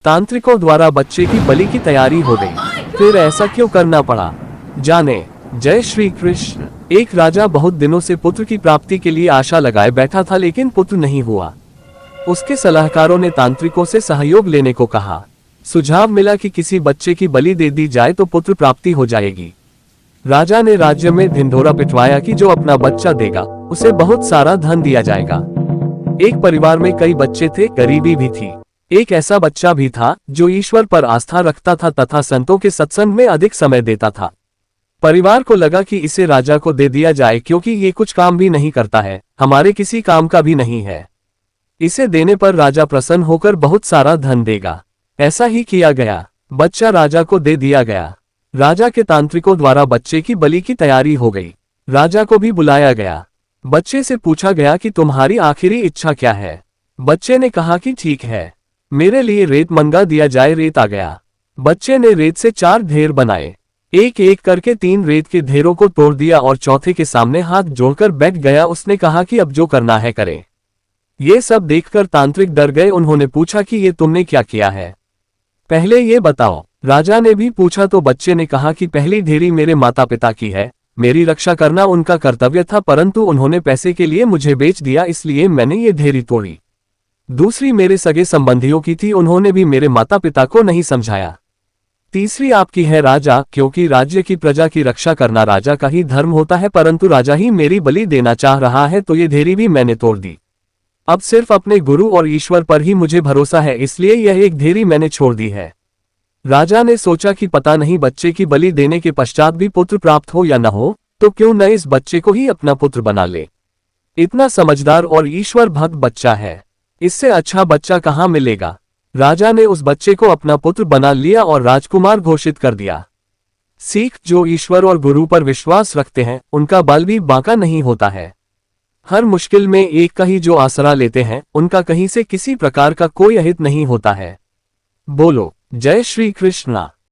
तांत्रिकों द्वारा बच्चे की बलि की तैयारी हो गई। फिर ऐसा क्यों करना पड़ा, जाने। जय श्री कृष्ण। एक राजा बहुत दिनों से पुत्र की प्राप्ति के लिए आशा लगाए बैठा था, लेकिन पुत्र नहीं हुआ। उसके सलाहकारों ने तांत्रिकों से सहयोग लेने को कहा। सुझाव मिला कि किसी बच्चे की बलि दे दी जाए तो पुत्र प्राप्ति हो जाएगी। राजा ने राज्य में ढिंढोरा पिटवाया कि जो अपना बच्चा देगा उसे बहुत सारा धन दिया जाएगा। एक परिवार में कई बच्चे थे, गरीबी भी थी। एक ऐसा बच्चा भी था जो ईश्वर पर आस्था रखता था तथा संतों के सत्संग में अधिक समय देता था। परिवार को लगा कि इसे राजा को दे दिया जाए, क्योंकि ये कुछ काम भी नहीं करता है, हमारे किसी काम का भी नहीं है। इसे देने पर राजा प्रसन्न होकर बहुत सारा धन देगा। ऐसा ही किया गया। बच्चा राजा को दे दिया गया। राजा के तांत्रिकों द्वारा बच्चे की बलि की तैयारी हो गई। राजा को भी बुलाया गया। बच्चे से पूछा गया कि तुम्हारी आखिरी इच्छा क्या है। बच्चे ने कहा कि ठीक है, मेरे लिए रेत मंगा दिया जाए। रेत आ गया। बच्चे ने रेत से 4 ढेर बनाए। एक एक करके 3 रेत के ढेरों को तोड़ दिया और चौथे के सामने हाथ जोड़कर बैठ गया। उसने कहा कि अब जो करना है करें। ये सब देखकर तांत्रिक डर गए। उन्होंने पूछा कि ये तुमने क्या किया है, पहले ये बताओ। राजा ने भी पूछा तो बच्चे ने कहा कि पहली ढेरी मेरे माता पिता की है, मेरी रक्षा करना उनका कर्तव्य था, परंतु उन्होंने पैसे के लिए मुझे बेच दिया, इसलिए मैंने ये ढेरी तोड़ी। दूसरी मेरे सगे संबंधियों की थी, उन्होंने भी मेरे माता पिता को नहीं समझाया। तीसरी आपकी है राजा, क्योंकि राज्य की प्रजा की रक्षा करना राजा का ही धर्म होता है, परंतु राजा ही मेरी बलि देना चाह रहा है तो ये ढेरी भी मैंने तोड़ दी। अब सिर्फ अपने गुरु और ईश्वर पर ही मुझे भरोसा है, इसलिए यह एक ढेरी मैंने छोड़ दी है। राजा ने सोचा कि पता नहीं बच्चे की बलि देने के पश्चात भी पुत्र प्राप्त हो या न हो, तो क्यों न इस बच्चे को ही अपना पुत्र बना ले। इतना समझदार और ईश्वर भक्त बच्चा है, इससे अच्छा बच्चा कहाँ मिलेगा। राजा ने उस बच्चे को अपना पुत्र बना लिया और राजकुमार घोषित कर दिया। सीख, जो ईश्वर और गुरु पर विश्वास रखते हैं उनका बल भी बांका नहीं होता है। हर मुश्किल में एक का ही जो आसरा लेते हैं उनका कहीं से किसी प्रकार का कोई अहित नहीं होता है। बोलो जय श्री कृष्णा।